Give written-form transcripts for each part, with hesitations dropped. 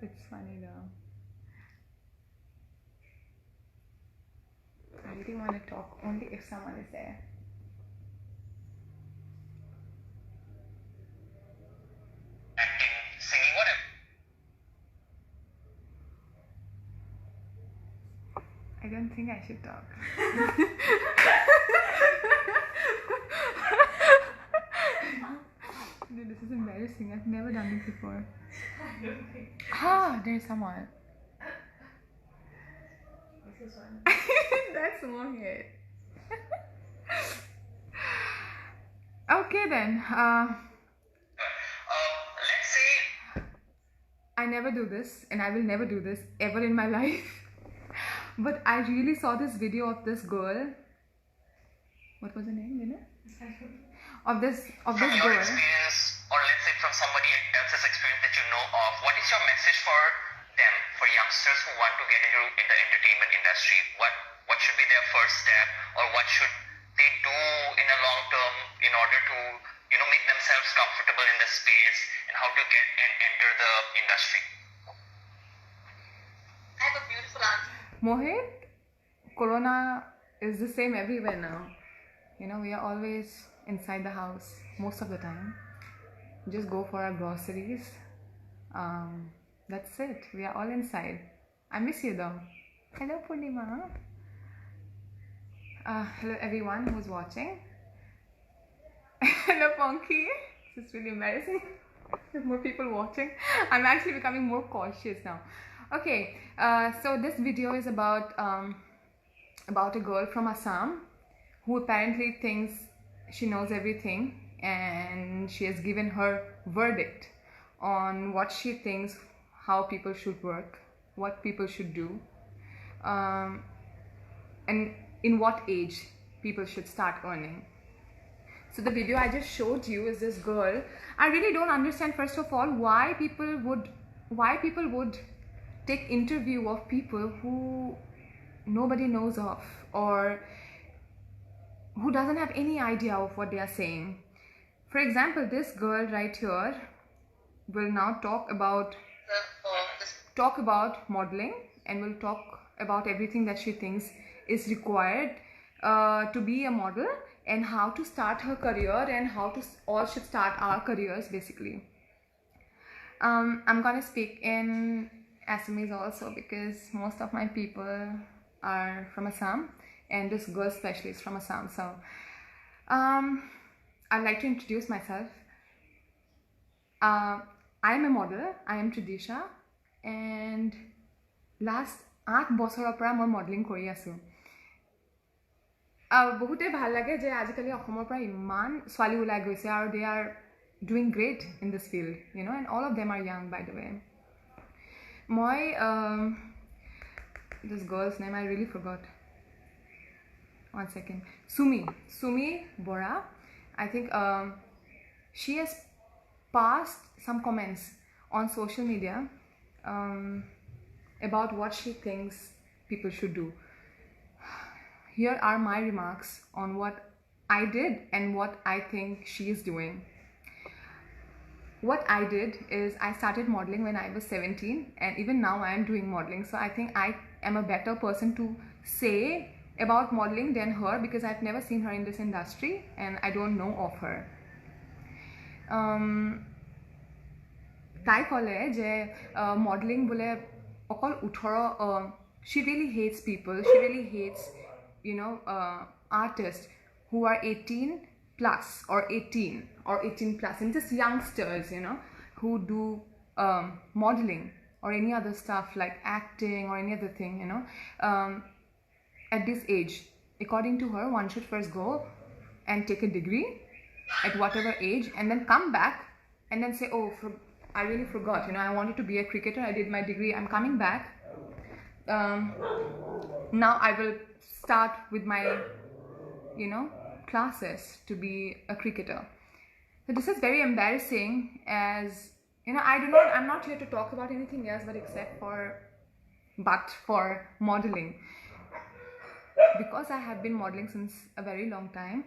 It's funny though. I really want to talk only if someone is there. Acting, singing, whatever. I don't think I should talk. Dude, this is embarrassing. I've never done this before. I don't think. Ah, there's someone. This is one. That's Mohit. Okay then. Let's say I never do this, and I will never do this ever in my life. But I really saw this video of this girl. What was her name? You know? Of this from your girl. experience, or let's say from somebody else's experience that you know of, what is your message for them, for youngsters who want to get into the entertainment industry? What should be their first step, or what should they do in a long term in order to make themselves comfortable in the space, and how to get and enter the industry? I have a beautiful answer. Mohit, Corona is the same everywhere now. We are always inside the house most of the time. Just go for our groceries. That's it. We are all inside. I miss you though. Hello, Purnima. Hello, everyone who's watching. Hello, Ponky. This is really embarrassing. There's more people watching. I'm actually becoming more cautious now. Okay, so this video is about a girl from Assam who apparently thinks she knows everything, and she has given her verdict on what she thinks, how people should work, what people should do, and in what age people should start earning. So the video I just showed you is this girl. I really don't understand, first of all, why people would take interview of people who nobody knows of, or who doesn't have any idea of what they are saying. For example, this girl right here will now talk about modeling, and will talk about everything that she thinks is required to be a model, and how to start her career, and how to all should start our careers basically. I'm gonna speak in Assamese also, because most of my people are from Assam, and this girl especially is from Assam. So I'd like to introduce myself. I am a model. I am Tridisha, and last 8 বছৰৰ পৰা মই modelling কৰি আছোঁ। বহুতে ভাল লাগে যে আজিকালি অসমৰ পৰা ইমান ছোৱালী ওলাই গৈছে, আৰু they are doing great in this field, and all of them are young, by the way. This girl's name I really forgot. One second. Sumi Bora. I think she has passed some comments on social media about what she thinks people should do. Here are my remarks on what I did and what I think she is doing. What I did is I started modeling when I was 17, and even now I am doing modeling. So I think I am a better person to say about modeling than her, because I've never seen her in this industry and I don't know of her. তাই ক'লে যে modeling বোলে অকল 18, she really hates people, she really hates artists who are 18 plus or 18 or 18 plus, and just youngsters who do modeling or any other stuff like acting or any other thing, at this age. According to her, one should first go and take a degree at whatever age, and then come back and then say, oh, I really forgot, I wanted to be a cricketer, I did my degree, I'm coming back, now I will start with my classes to be a cricketer. So this is very embarrassing, as I'm not here to talk about anything else but for modeling, because I have been modeling since a very long time.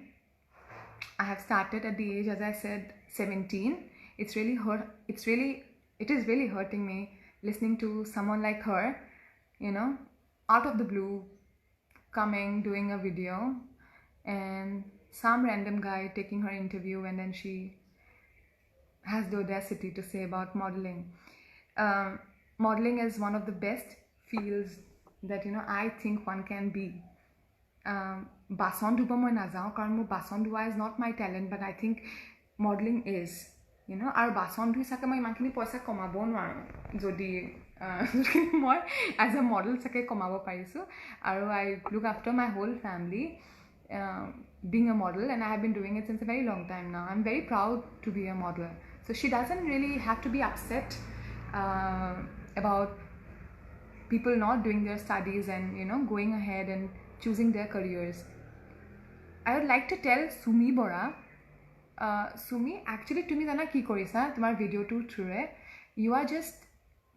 I have started at the age, as I said, 17. It is really hurting me listening to someone like her, out of the blue, coming, doing a video, and some random guy taking her interview, and then she has the audacity to say about modeling. Modeling is one of the best fields that I think one can be. Bason dhuba moi najao karon mo bason dhua is not my talent, but I think modeling is, aru bason dhui sake moi imankhini paisa komabo nwaru jodi moi as a model sake komabo parisu. Aru I look after my whole family being a model, and I have been doing it since a very long time now. I'm very proud to be a model. So she doesn't really have to be upset about people not doing their studies and going ahead and choosing their careers. I would like to tell Sumi Bora, Sumi, actually tumi jana ki korisa tomar video to through, you are just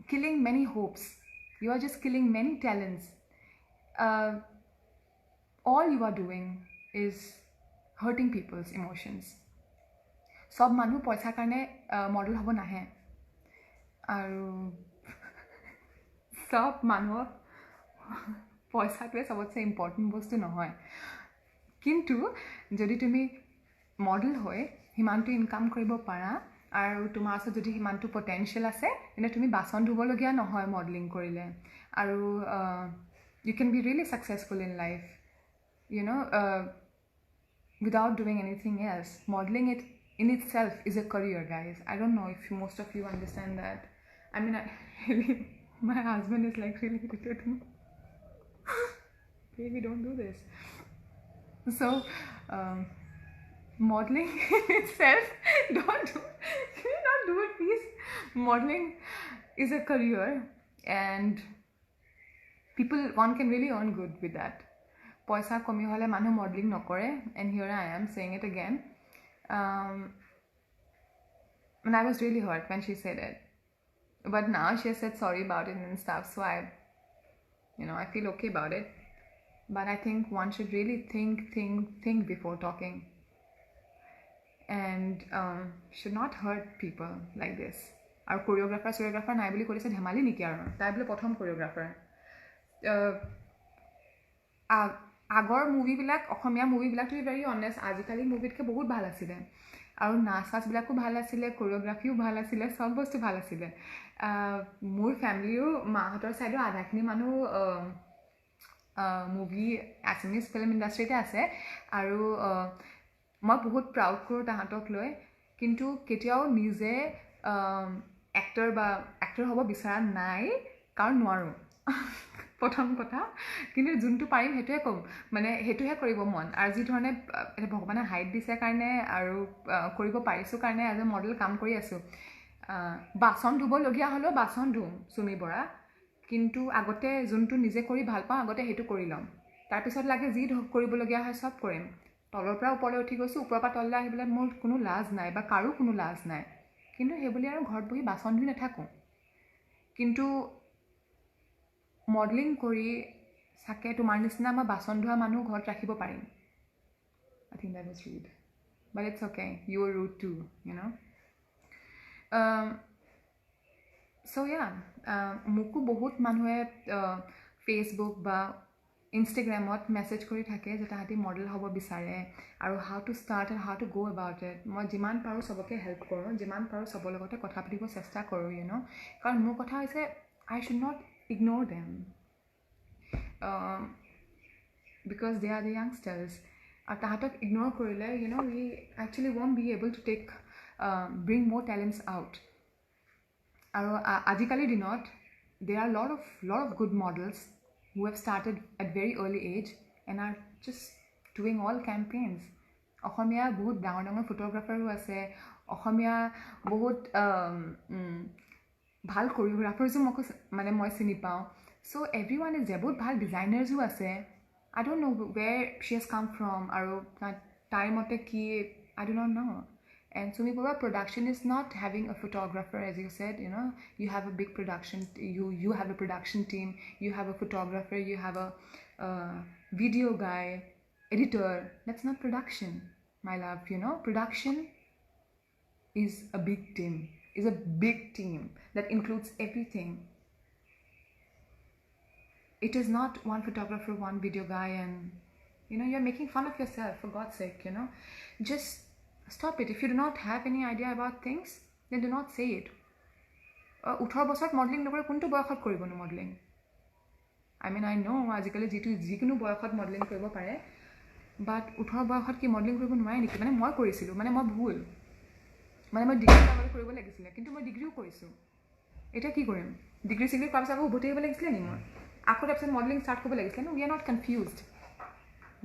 killing many hopes, you are just killing many talents. All you are doing is hurting people's emotions. Sob manu paisa karne model hobo nahe, aru sob manu paisa to sabotse important bostu nohoy. Kintu jodi tumi model hoy himantu income koribo para aru tomar asot jodi himantu potential ase ene tumi bason dhubo logia nohoy modeling korile, aru you can be really successful in life, without doing anything else. Modeling it in itself is a career, guys. I don't know if most of you understand that. I mean, my husband is like really irritated. Baby, don't do this. So modeling itself, do not do it, please. Modeling is a career, and one can really earn good with that. Paisa komi hole manu modeling nokore, and here I am saying it again. And I was really hurt when she said it, but now she has said sorry about it and stuff, so I feel okay about it. But I think one should really think before talking, and should not hurt people like this. Our choreographer nai boli korise dhemali niki aru tai bole prothom choreographer. Agor movie bilak Okhomia movie bilak, to be very honest, ajikali movie ke bahut bhal asile, aru nasas bilako bhal asile, choreography bhal asile, sob bostu bhal asile. Mor family mahator side adha khini manu movie Assamese film industry te ase, aru moi bahut proud koro tahatok loi, kintu ketiao nije actor hobo bisara nai karon nwaru. Prothom kotha, kintu juntu parim hetuhe kom, mane hetuhe koribo mon, ar ji dhorone bhagobane height dise karne aru koribo parisu karne as a model kam kori asu. Bason dhubo logia holo bason dhum Sumi Bora, kintu agote juntu nije kori bhal pao agote hetu kori lom, tar pisot lage ji koribo logia hoy sob korim. Tolor pra upore uthi goisu, upor pa tolle ahibole mor kono laj nai ba karu kono laj nai, kintu hebuli aru ghor bohi bason dhui nathaku. Kintu modeling kori sake tomar nisina ma bason dhua manu ghor rakhibo parim. I think that was rude, but it's okay, you were rude too, So yeah, moku bahut manue Facebook ba Instagram ot message kori thake je tahati model hobo bisare aru how to start and how to go about it. Moi jiman paru soboke help koro, jiman paru sobo logote kotha patibo chesta koro, karon mor kotha hoise I should not ignore them, because they are the youngsters. Aru tahatok ignore korile, we actually won't be able to bring more talents out. Aru ajikali dinot there are a lot of good models who have started at very early age and are just doing all campaigns. Okhomia bahut dangor photographer hu ase, Okhomia bahut bhal choreographers moko mane moi chini pao. So everyone is bahut bhal designers hu ase. I don't know where she has come from, aru tai mote ki I do not know. And Sumi Bora production is not having a photographer, as you said, you have a big production, you have a production team, you have a photographer, you have a video guy, editor. That's not production, my love, production is a big team, that includes everything. it is not one photographer, one video guy, and you're making fun of yourself, for God's sake. Just stop it. If you do not have any idea about things, then do not say it. 18 বছৰত modelling নকৰে কোনটো বয়সত কৰিবনো modelling? I mean, I know আজিকালি যিকোনো বয়সত modelling কৰিব পাৰে, but 18 বয়সত কি মডেলিং কৰিব নোৱাৰে নেকি? মানে মই কৰিছিলোঁ, মানে মই ভুল, মানে মই ডিগ্ৰী লেভেল কৰিব লাগিছিলে, কিন্তু মই ডিগ্ৰীও কৰিছোঁ। এতিয়া কি কৰিম? ডিগ্ৰী চিগ্ৰী কৰাৰ পিছত আকৌ উভতি আহিব লাগিছিলে নি মোৰ? আকৌ তাৰপিছত মডেলিং ষ্টাৰ্ট কৰিব লাগিছিলে? No, we are not confused.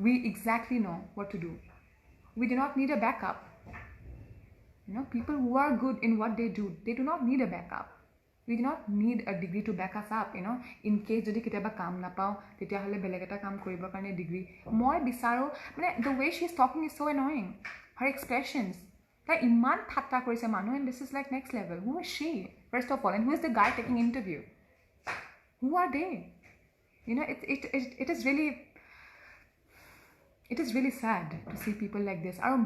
We exactly know what to do. We do not need a backup. People who are good in what they do not need a backup. We do not need a degree to back us up, in case যদি কেতিয়াবা কাম নাপাওঁ তেতিয়াহ'লে বেলেগ এটা কাম কৰিবৰ কাৰণে degree মই বিচাৰোঁ। মানে the way she is talking is so annoying. Her expressions, তাই ইমান ঠাট্টা কৰিছে মানুহ, and this is like next level. Who is she, first of all, and who is the guy taking interview? Who are they? It is really sad to see people like this. আৰু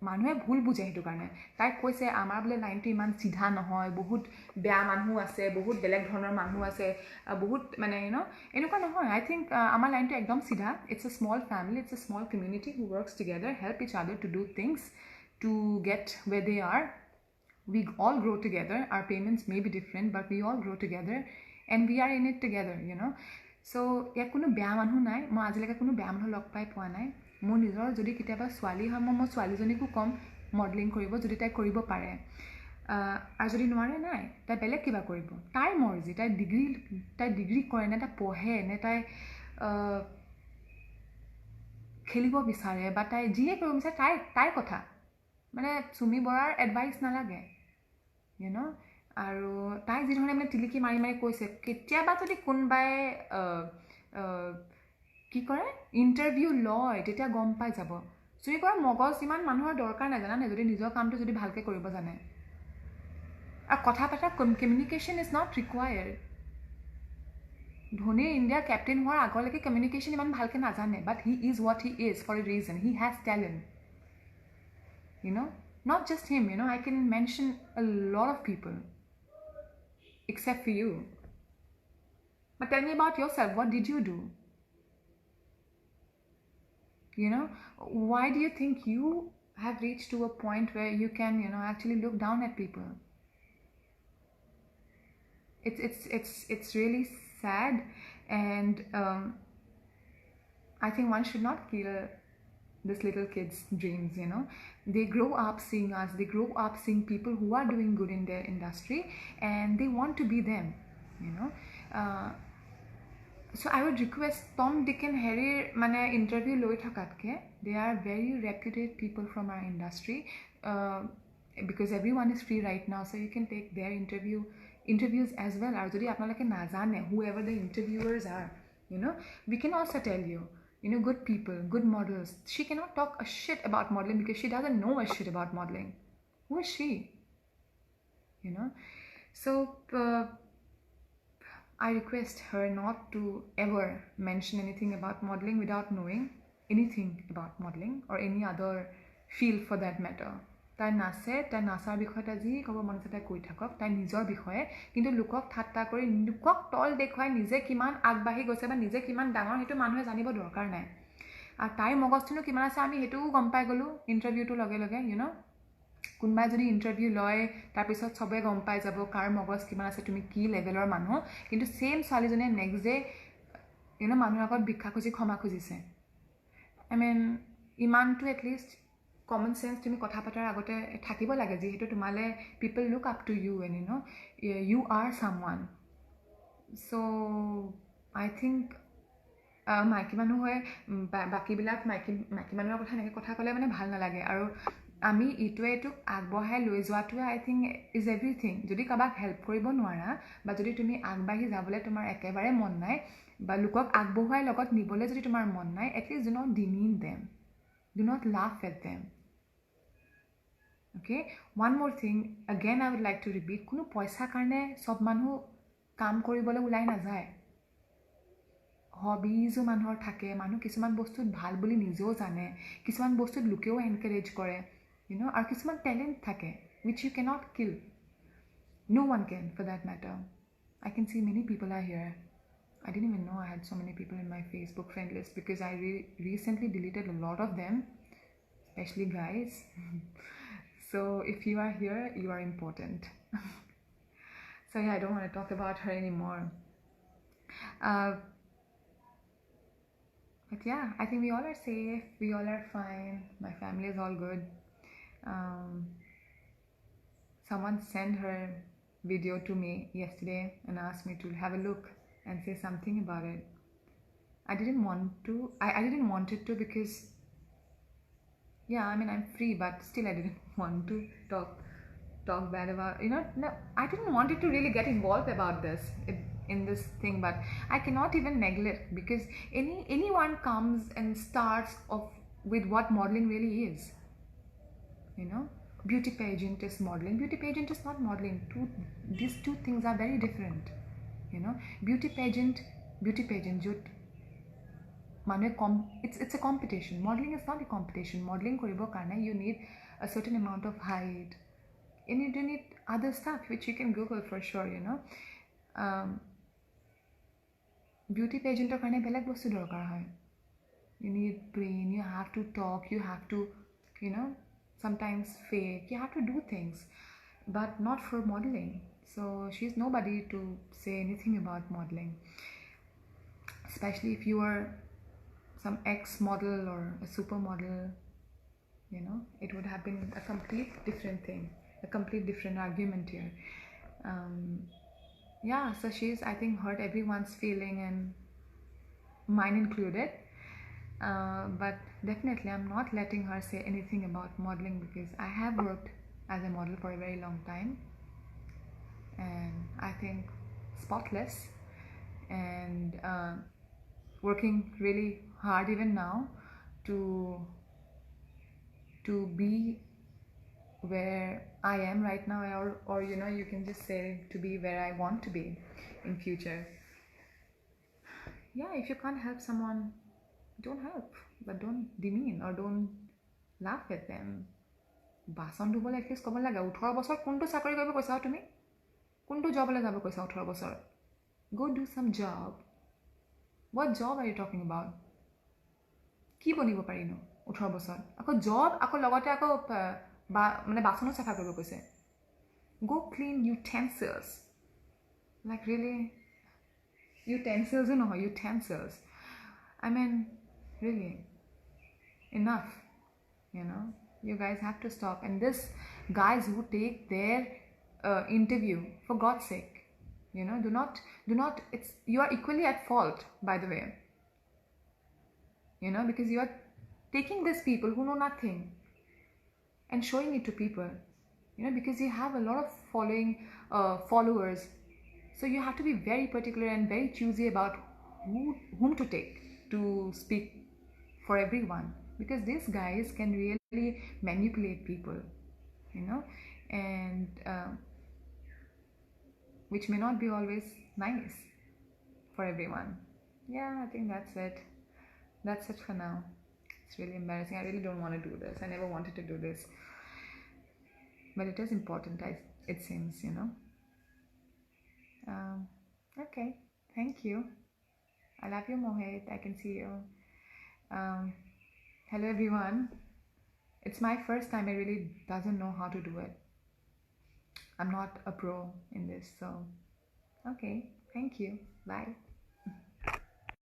মানুহে ভুল বুজে সেইটো কাৰণে। তাইক কৈছে আমাৰ বোলে লাইনটো ইমান চিধা নহয়, বহুত বেয়া মানুহ আছে, বহুত বেলেগ ধৰণৰ মানুহ আছে, বহুত মানে এনেকুৱা নহয়। আই থিংক আমাৰ লাইনটো একদম চিধা। It's a small family, it's a small community who works together, help each other to do things to get where they are. We all grow together. Our payments may be different, but we all grow together and we are in it together, So ইয়াত কোনো বেয়া মানুহ নাই। মই আজিলৈকে কোনো বেয়া মানুহ লগ পাই পোৱা নাই। মোৰ নিজৰ যদি কেতিয়াবা ছোৱালী হয়, মই ছোৱালীজনীকো ক'ম মডেলিং কৰিব, যদি তাই কৰিব পাৰে, আৰু যদি নোৱাৰে নাই, তাই বেলেগ কিবা কৰিব, তাইৰ মৰ্জি। তাই ডিগ্ৰী কৰে নে তাই পঢ়ে নে তাই খেলিব বিচাৰে বা তাই যিয়ে কৰিব বিচাৰে তাইৰ কথা। মানে চুমি বৰাৰ এডভাইচ নালাগে, আৰু তাই যিধৰণে মানে টিলিকি মাৰি মাৰি কৈছে, কেতিয়াবা যদি কোনোবাই কি কৰে ইণ্টাৰভিউ লয় তেতিয়া গম পাই যাব। চুমি বৰাৰ মগজ ইমান মানুহৰ দৰকাৰ নাই, জানানে, যদি নিজৰ কামটো যদি ভালকৈ কৰিব জানে। আৰু কথা পতা communication is not required. Dhoni ইণ্ডিয়াৰ কেপ্টেইন হোৱাৰ আগলৈকে কমিউনিকেশ্যন ইমান ভালকৈ নাজানে, but he is what he is for a reason. He has talent, not just him. I can mention a lot of people except for you. But tell me about yourself. What did you do? Why do you think you have reached to a point where you can actually look down at people? It's really sad, and I think one should not kill this little kids' dreams. They grow up seeing us, they grow up seeing people who are doing good in their industry, and they want to be them. So I would request Tom, Dick and Harry mane interview loi thakatke, they are very reputed people from our industry, because everyone is free right now, so you can take their interviews as well. Aru jodi apnalake na jane whoever the interviewers are, we can also tell you, good people, good models. She cannot talk a shit about modeling because she doesn't know a shit about modeling. Who is she? So I request her not to ever mention anything about modeling without knowing anything about modeling or any other field for that matter. তাই নাচে, তাই নাচাৰ বিষয়ে তাই যি ক'ব মন আছে তাই কৈ থাকক, তাই নিজৰ বিষয়ে, কিন্তু লোকক ঠাট্টা কৰি, লোকক তল দেখুৱাই নিজে কিমান আগবাঢ়ি গৈছে বা নিজে কিমান ডাঙৰ সেইটো মানুহে জানিব দৰকাৰ নাই। আৰু তাইৰ মগজটোনো কিমান আছে আমি সেইটোও গম পাই গ'লোঁ ইণ্টাৰভিউটোৰ লগে লগে। কোনোবাই যদি ইণ্টাৰভিউ লয় তাৰপিছত চবেই গম পাই যাব কাৰ মগজ কিমান আছে, তুমি কি লেভেলৰ মানুহ। কিন্তু ছেইম ছোৱালীজনীয়ে নেক্সট ডে মানুহৰ আগত ভিক্ষা খুজি ক্ষমা খুজিছে। আই মিন ইমানটো এটলিষ্ট কমন চেন্স তুমি কথা পতাৰ আগতে থাকিব লাগে, যিহেতু তোমালে people look up to you and you are someone. So' I think মাইকী মানুহ হৈ বাকীবিলাক মাইকী মানুহৰ কথা এনেকৈ কথা ক'লে মানে ভাল নালাগে। আৰু আমি ইটোৱে এইটোক আগবঢ়াই লৈ যোৱাটোৱে আই থিংক ইজ এভৰিথিং। যদি কাৰোবাক হেল্প কৰিব নোৱাৰা বা যদি তুমি আগবাঢ়ি যাবলৈ তোমাৰ একেবাৰে মন নাই বা লোকক আগবঢ়োৱাৰ লগত নিবলৈ যদি তোমাৰ মন নাই, at least do not demean them, do not লাফ এট them. Okay, one more thing, again I would like to repeat, কোনো পইচা কাৰণে সব মানুহ কাম কৰিবলৈ ওলাই নাযায়। হবিজো মানুহৰ থাকে, মানুহ কিছুমান বস্তুত ভাল বুলি নিজেও জানে, কিছুমান বস্তুত লোকেও এনকাৰেজ কৰে, আৰু কিছুমান টেলেণ্ট থাকে which you cannot kill. No one can for that matter. I can see many people are here I didn't even know I had so many people in my Facebook friend list because I recently deleted a lot of them, especially guys. So if you are here, you are important. So yeah, I don't want to talk about her anymore. But yeah, I think we all are safe, we all are fine, my family is all good. Someone sent her video to me yesterday and asked me to have a look and say something about it. I didn't want to. I didn't want it to because, yeah, I mean, I'm free, but still I didn't want to talk bad about, no, I didn't want it to really get involved about this in this thing, but I cannot even neglect because anyone comes and starts off with what modeling really is. Beauty pageant is modeling, beauty pageant is not modeling. These two things are very different. Beauty pageant it's a competition. Modeling is not a competition. Modeling koribo karne you need a certain amount of height, and you need other stuff which you can Google for sure. Beauty pageant karne belag bostu dorkar hoy. You need brain, you have to talk, you have to sometimes fake, you have to do things, but not for modeling. So she's nobody to say anything about modeling, especially if you are some ex-model or a supermodel. It would have been a complete different thing, a complete different argument here. Yeah, so she's, I think, hurt everyone's feeling and mine included. But definitely I'm not letting her say anything about modeling because I have worked as a model for a very long time, and I think spotless, and working really hard even now to be where I am right now, or you can just say to be where I want to be in future. Yeah, if you can't help someone, don't help, but don't demean or don't laugh at them. Bason dhubole at least kobol laga 18 বছৰ কোনটো চাকৰি কৰিব কৈছা তুমি, কোনটো জবলে যাব কৈছা 18 বছৰ? Go do some job. What job are you talking about? কি বনিব পাৰিনো 18 বছৰ? আকৌ জব, আকৌ লগতে আকৌ মানে বাসনো চাফা কৰিব কৈছে. Go clean utensils. Like really, utensils নহয়, utensils. I mean, really, enough. You guys have to stop. And this guys who take their interview, for God's sake, do not, you are equally at fault, by the way, because you are taking these people who know nothing and showing it to people, because you have a lot of followers, so you have to be very particular and very choosy about whom to take to speak for everyone, because these guys can really manipulate people, and which may not be always nice for everyone. Yeah, I think that's it for now. It's really embarrassing. I really don't want to do this. I never wanted to do this, but it is important, it seems. Okay, thank you. I love you, Mohit. I can see you. Hello everyone. It's my first time. I really doesn't know how to do it. I'm not a pro in this, so okay, thank you. Bye.